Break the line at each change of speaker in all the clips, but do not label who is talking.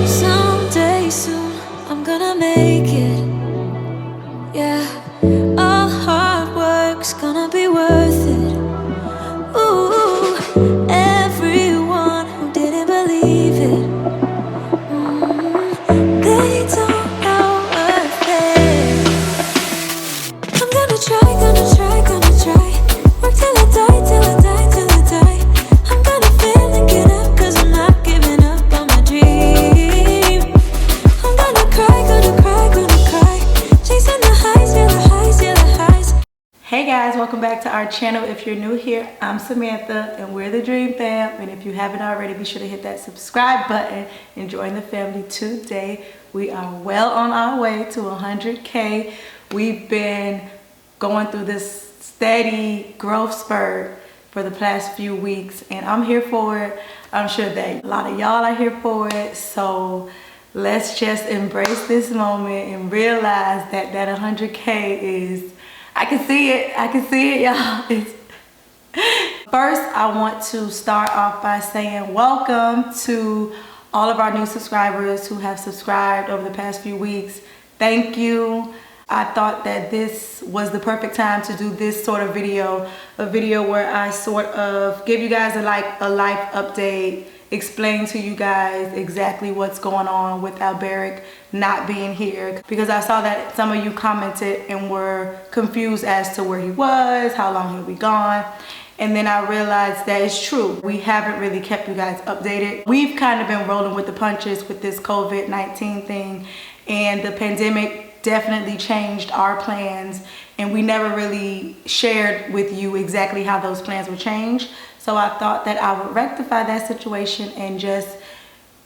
Someday soon, I'm gonna make it. Yeah, all hard work's gonna be worth it. Ooh, everyone who didn't believe it, they don't know a thing. I'm gonna try, gonna try, gonna try. Work till I die, till I die, till I die. I'm gonna fail and get up, 'cause I'm not giving up on my dream. I'm gonna cry, gonna cry. Chasing the highs, yeah, the highs, yeah, the highs.
Hey guys, welcome back to our channel. If you're new here, I'm Samantha and we're the Dream Fam. And if you haven't already, be sure to hit that subscribe button and join the family today. We are well on our way to 100K. We've been going through this steady growth spurt for the past few weeks and I'm here for it. I'm sure that a lot of y'all are here for it. So let's just embrace this moment and realize that 100K is, I can see it, y'all. First, I want to start off by saying welcome to all of our new subscribers who have subscribed over the past few weeks. Thank you. I thought that this was the perfect time to do this sort of video, a video where I sort of give you guys a life update, explain to you guys exactly what's going on with Alberic not being here, because I saw that some of you commented and were confused as to where he was, how long he'll be gone. And then I realized that it's true. We haven't really kept you guys updated. We've kind of been rolling with the punches with this COVID-19 thing, and the pandemic definitely changed our plans, and we never really shared with you exactly how those plans would change. So I thought that I would rectify that situation and just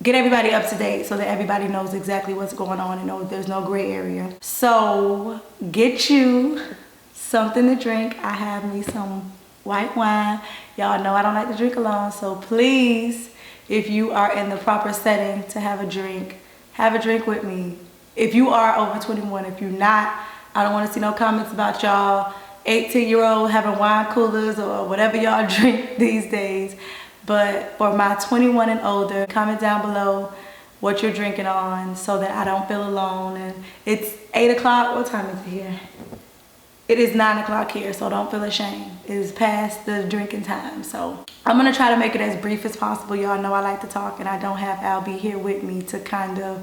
get everybody up to date so that everybody knows exactly what's going on and know there's no gray area. So get you something to drink. I have me some white wine. Y'all know I don't like to drink alone, so please, if you are in the proper setting to have a drink with me. If you are over 21, if you're not, I don't want to see no comments about y'all 18-year-old having wine coolers or whatever y'all drink these days. But for my 21 and older, comment down below what you're drinking on so that I don't feel alone. And it's 8 o'clock. What time is it here? It is 9 o'clock here, so don't feel ashamed. It is past the drinking time. So I'm going to try to make it as brief as possible. Y'all know I like to talk, and I don't have Albie here with me to kind of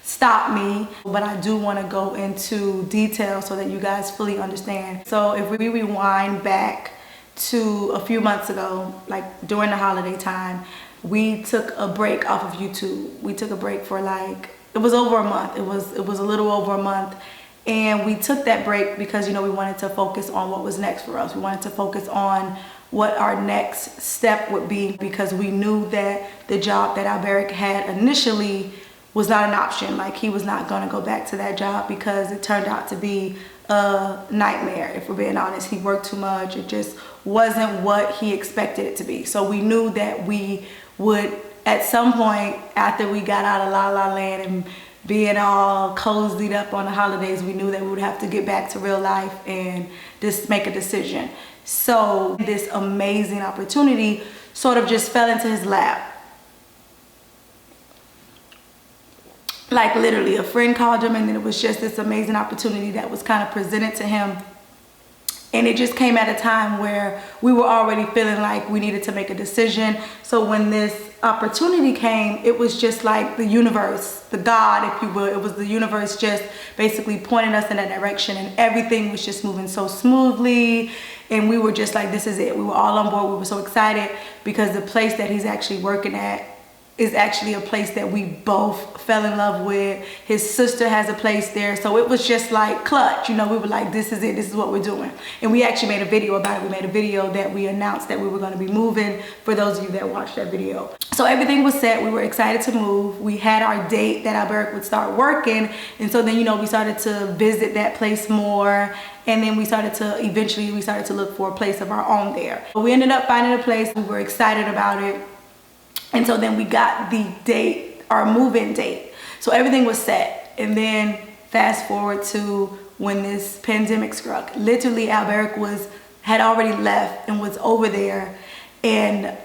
stop me, but I do want to go into detail so that you guys fully understand. So if we rewind back to a few months ago, like during the holiday time, we took a break off of YouTube. We took a break for it was over a month. It was a little over a month. And we took that break because, you know, we wanted to focus on what was next for us. We wanted to focus on what our next step would be, because we knew that the job that Alberic had initially was not an option. Like, he was not going to go back to that job because it turned out to be a nightmare. If we're being honest, he worked too much. It just wasn't what he expected it to be. So we knew that we would, at some point after we got out of La La Land and being all cozied up on the holidays, we knew that we would have to get back to real life and just make a decision. So this amazing opportunity sort of just fell into his lap. Like, literally, a friend called him, and then it was just this amazing opportunity that was kind of presented to him. And it just came at a time where we were already feeling like we needed to make a decision. So when this opportunity came, it was just like the universe, the God, if you will, it was the universe just basically pointing us in that direction, and everything was just moving so smoothly. And we were just like, this is it. We were all on board. We were so excited because the place that he's actually working at is actually a place that we both fell in love with. His sister has a place there. So it was just like clutch, you know. We were like, this is it, this is what we're doing. And we actually made a video about it. We made a video that we announced that we were going to be moving, for those of you that watched that video. So everything was set. We were excited to move. We had our date that Alberic would start working. And so then, you know, we started to visit that place more. And then we started to look for a place of our own there. We ended up finding a place. We were excited about it. And so then we got the date, our move-in date. So everything was set. And then fast forward to when this pandemic struck. Literally, Alberic had already left and was over there. And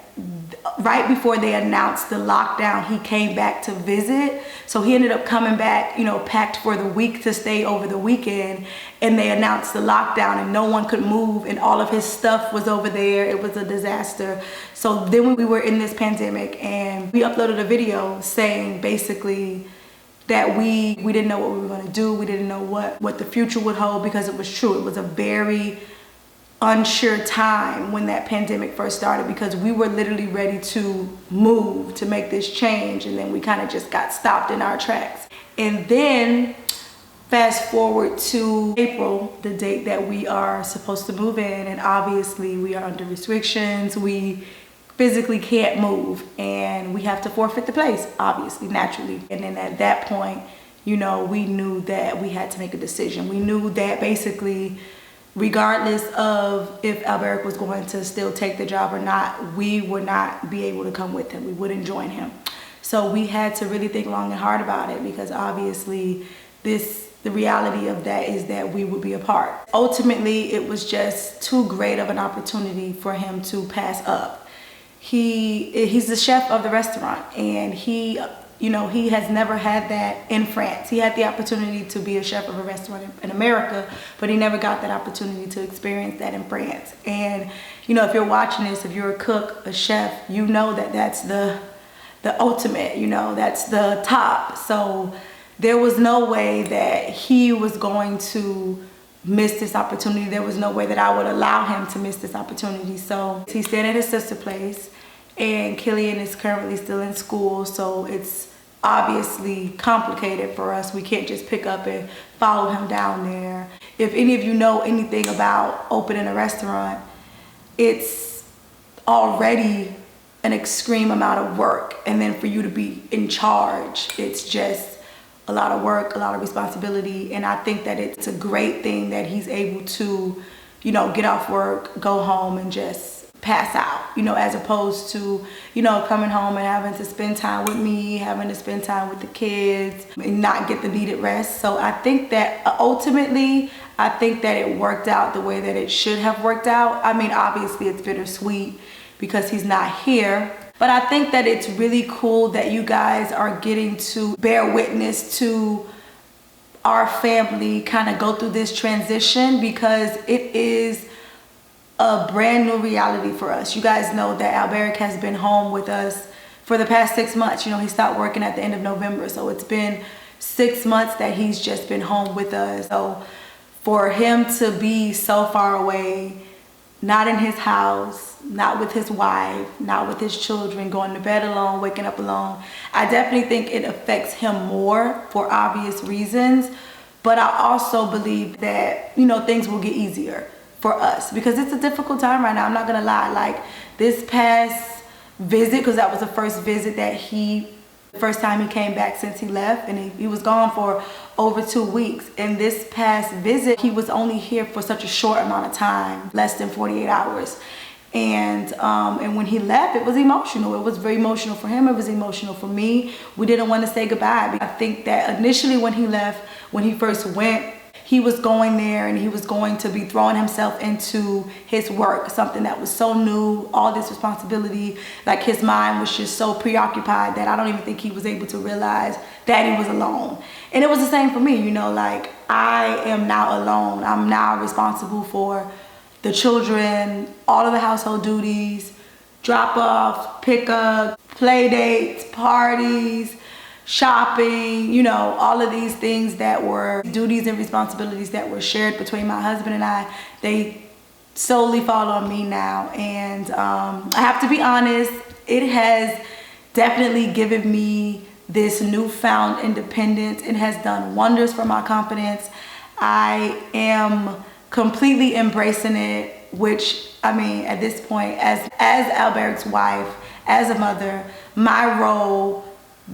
right before they announced the lockdown, he came back to visit. So he ended up coming back, you know, packed for the week to stay over the weekend. And they announced the lockdown and no one could move and all of his stuff was over there. It was a disaster. So then when we were in this pandemic and we uploaded a video saying basically that we didn't know what we were going to do. We didn't know what the future would hold, because it was true. It was a very unsure time when that pandemic first started, because we were literally ready to move, to make this change, and then we kind of just got stopped in our tracks. And then fast forward to April, the date that we are supposed to move in, and obviously we are under restrictions. We physically can't move and we have to forfeit the place, obviously, naturally. And then at that point, you know, we knew that we had to make a decision. We knew that basically, regardless of if Alberic was going to still take the job or not, we would not be able to come with him. We wouldn't join him. So we had to really think long and hard about it, because obviously the reality of that is that we would be apart. Ultimately, it was just too great of an opportunity for him to pass up. He's the chef of the restaurant, and he has never had that in France. He had the opportunity to be a chef of a restaurant in America, but he never got that opportunity to experience that in France. And, you know, if you're watching this, if you're a cook, a chef, you know that that's the ultimate, you know, that's the top. So there was no way that he was going to miss this opportunity. There was no way that I would allow him to miss this opportunity. So he's staying at his sister's place, and Killian is currently still in school, so it's obviously complicated for us. We can't just pick up and follow him down there. If any of you know anything about opening a restaurant, it's already an extreme amount of work, and then for you to be in charge, it's just a lot of work, a lot of responsibility. And I think that it's a great thing that he's able to, you know, get off work, go home and just pass out, you know, as opposed to, you know, coming home and having to spend time with me, having to spend time with the kids and not get the needed rest. So I think that ultimately, I think that it worked out the way that it should have worked out. I mean, obviously it's bittersweet because he's not here. But I think that it's really cool that you guys are getting to bear witness to our family kind of go through this transition, because it is a brand new reality for us. You guys know that Alberic has been home with us for the past 6 months. You know, he stopped working at the end of November. So it's been 6 months that he's just been home with us. So for him to be so far away, not in his house, not with his wife, not with his children, going to bed alone, waking up alone, I definitely think it affects him more for obvious reasons. But I also believe that, you know, things will get easier for us, because it's a difficult time right now. I'm not gonna lie. Like this past visit, because that was the first visit that first time he came back since he left, and he was gone for over 2 weeks. And this past visit, he was only here for such a short amount of time, less than 48 hours. And when he left, it was emotional. It was very emotional for him. It was emotional for me. We didn't want to say goodbye. I think that initially when he left, when he first went, he was going there and he was going to be throwing himself into his work, something that was so new, all this responsibility. Like his mind was just so preoccupied that I don't even think he was able to realize that he was alone. And it was the same for me, you know, like I am now alone. I'm now responsible for the children, all of the household duties, drop off, pick up, play dates, parties, shopping, you know, all of these things that were duties and responsibilities that were shared between my husband and I, they solely fall on me now. And I have to be honest, it has definitely given me this newfound independence. It has done wonders for my confidence. I am completely embracing it, which, I mean, at this point, as Alberic's wife, as a mother, my role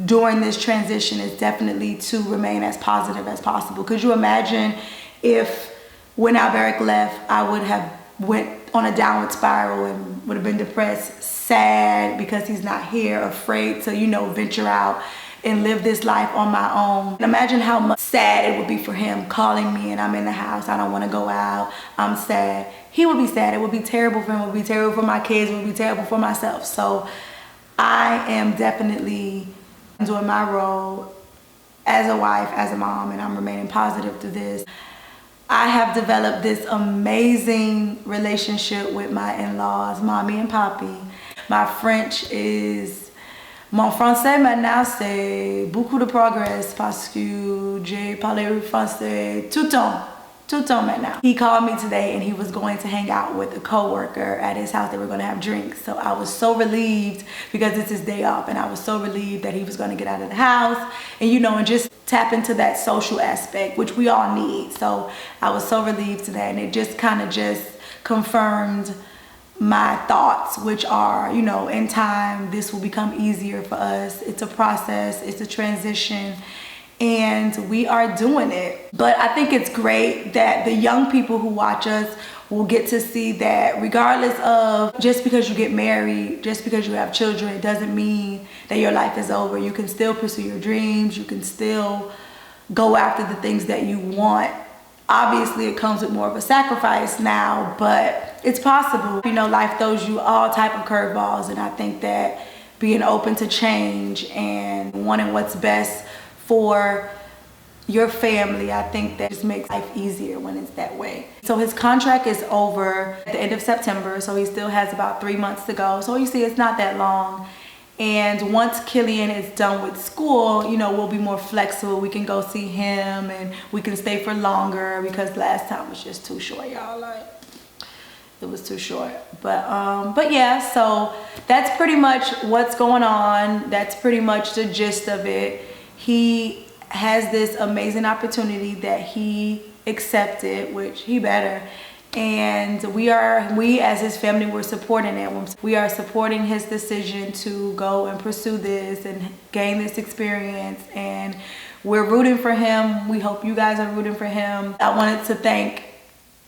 during this transition is definitely to remain as positive as possible. Could you imagine if when Alberic left, I would have went on a downward spiral and would have been depressed, sad because he's not here, afraid to, you know, venture out and live this life on my own. And imagine how much sad it would be for him calling me and I'm in the house, I don't want to go out, I'm sad. He would be sad. It would be terrible for him, it would be terrible for my kids, it would be terrible for myself. So I am definitely enjoying my role as a wife, as a mom, and I'm remaining positive through this. I have developed this amazing relationship with my in-laws, mommy and poppy. My French is... Mon français maintenant c'est beaucoup de progrès parce que j'ai parlé français tout le temps maintenant. He called me today and he was going to hang out with a coworker at his house. They were going to have drinks. So I was so relieved because it's his day off, and I was so relieved that he was going to get out of the house and, you know, and just tap into that social aspect, which we all need. So I was so relieved today, and it just kind of just confirmed my thoughts, which are, you know, in time, this will become easier for us. It's a process, it's a transition, and we are doing it. But I think it's great that the young people who watch us will get to see that regardless of, just because you get married, just because you have children, it doesn't mean that your life is over. You can still pursue your dreams. You can still go after the things that you want. Obviously, it comes with more of a sacrifice now, but it's possible. You know, life throws you all type of curveballs, and I think that being open to change and wanting what's best for your family, I think that just makes life easier when it's that way. So his contract is over at the end of September, so he still has about 3 months to go. So you see, it's not that long. And once Killian is done with school, you know, we'll be more flexible. We can go see him and we can stay for longer, because last time was just too short, y'all. Like, it was too short. But yeah, so that's pretty much what's going on. That's pretty much the gist of it. He has this amazing opportunity that he accepted, which he better. And we as his family, we're supporting it. We are supporting his decision to go and pursue this and gain this experience, and we're rooting for him. We hope you guys are rooting for him. I wanted to thank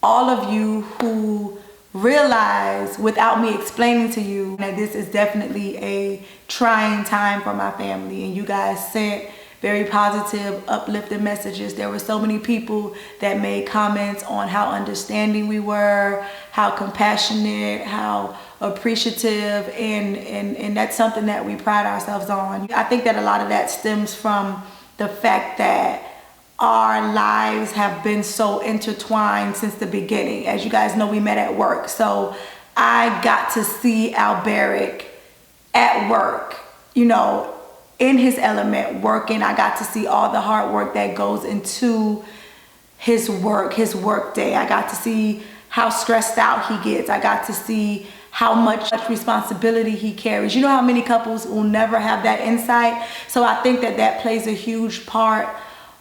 all of you who realize, without me explaining to you, that this is definitely a trying time for my family, and you guys sent very positive, uplifting messages. There were so many people that made comments on how understanding we were, how compassionate, how appreciative, and that's something that we pride ourselves on. I think that a lot of that stems from the fact that our lives have been so intertwined since the beginning. As you guys know, we met at work. So I got to see Alberic at work, you know, in his element, working. I got to see all the hard work that goes into his work day. I got to see how stressed out he gets. I got to see how much responsibility he carries. You know how many couples will never have that insight? So I think that that plays a huge part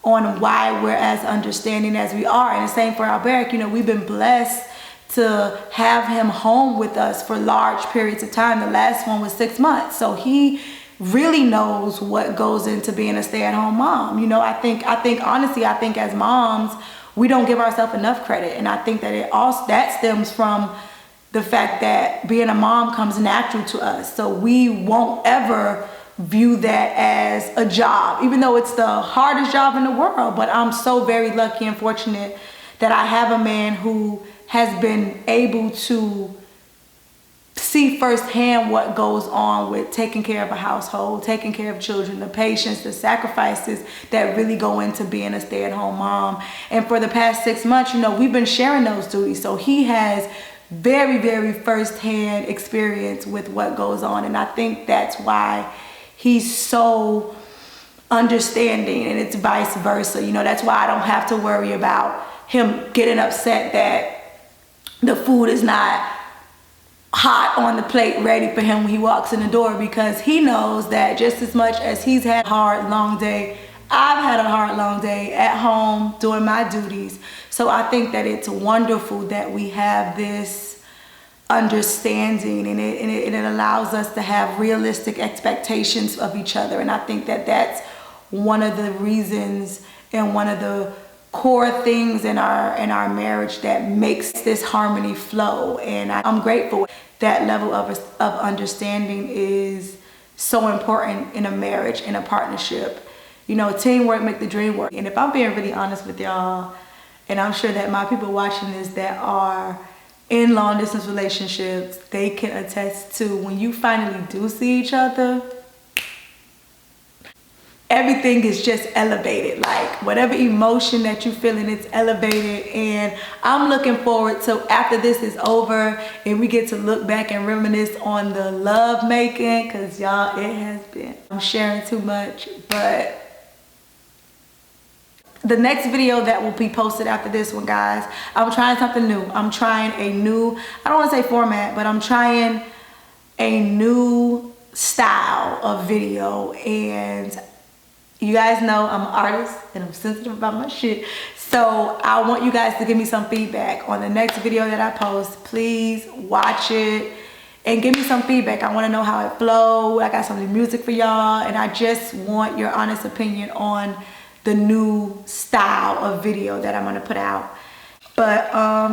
on why we're as understanding as we are. And the same for Alberic. You know, we've been blessed to have him home with us for large periods of time. The last one was 6 months. So he really knows what goes into being a stay-at-home mom. You know, I think honestly, I think as moms, we don't give ourselves enough credit. And I think that that stems from the fact that being a mom comes natural to us. So we won't ever view that as a job, even though it's the hardest job in the world. But I'm so very lucky and fortunate that I have a man who has been able to see firsthand what goes on with taking care of a household, taking care of children, the patience, the sacrifices that really go into being a stay-at-home mom. And for the past 6 months, you know, we've been sharing those duties. So he has very, very firsthand experience with what goes on. And I think that's why he's so understanding, and it's vice versa. You know, that's why I don't have to worry about him getting upset that the food is not hot on the plate ready for him when he walks in the door, because he knows that just as much as he's had a hard, long day, I've had a hard, long day at home doing my duties. So I think that it's wonderful that we have this understanding, and it allows us to have realistic expectations of each other. And I think that that's one of the reasons and one of the core things in our marriage that makes this harmony flow. And I'm grateful. That level of understanding is so important in a marriage, in a partnership. You know, teamwork make the dream work. And if I'm being really honest with y'all, and I'm sure that my people watching this that are in long distance relationships, they can attest to when you finally do see each other, everything is just elevated. Like whatever emotion that you're feeling, it's elevated. And I'm looking forward to after this is over and we get to look back and reminisce on the love making, because y'all, it has been, I'm sharing too much. But the next video that will be posted after this one, guys, I'm trying something new. I'm trying a new, I don't want to say format, but I'm trying a new style of video. And you guys know I'm an artist and I'm sensitive about my shit. So I want you guys to give me some feedback on the next video that I post. Please watch it and give me some feedback. I want to know how it flowed. I got some new music for y'all, and I just want your honest opinion on the new style of video that I'm gonna put out. But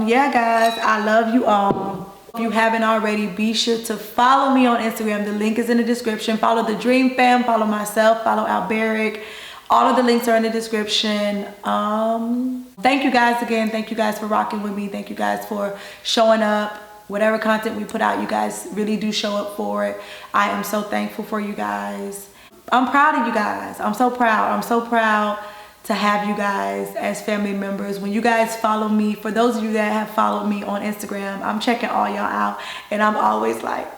yeah, guys, I love you all. If you haven't already, be sure to follow me on Instagram. The link is in the description. Follow the Dream Fam, follow myself, follow Alberic. All of the links are in the description. Thank you guys again. Thank you guys for rocking with me. Thank you guys for showing up. Whatever content we put out, you guys really do show up for it. I am so thankful for you guys. I'm proud of you guys. I'm so proud. I'm so proud to have you guys as family members. When you guys follow me, for those of you that have followed me on Instagram, I'm checking all y'all out, and I'm always like,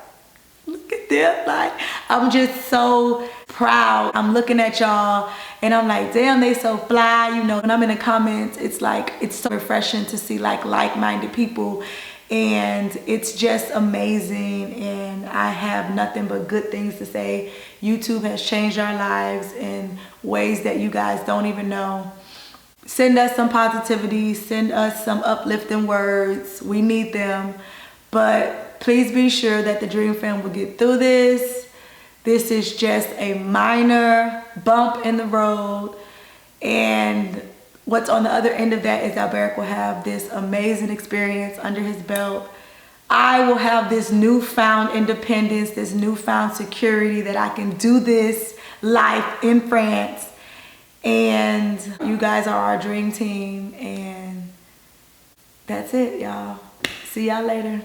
look at them. Like, I'm just so proud. I'm looking at y'all and I'm like, damn, they so fly. You know, when I'm in the comments, it's like, it's so refreshing to see like-minded people. And it's just amazing, and I have nothing but good things to say. YouTube has changed our lives in ways that you guys don't even know. Send us some positivity, send us some uplifting words. We need them. But please be sure that the Dream Fam will get through this. This is just a minor bump in the road, and what's on the other end of that is Alberic will have this amazing experience under his belt. I will have this newfound independence, this newfound security that I can do this life in France. And you guys are our dream team. And that's it, y'all. See y'all later.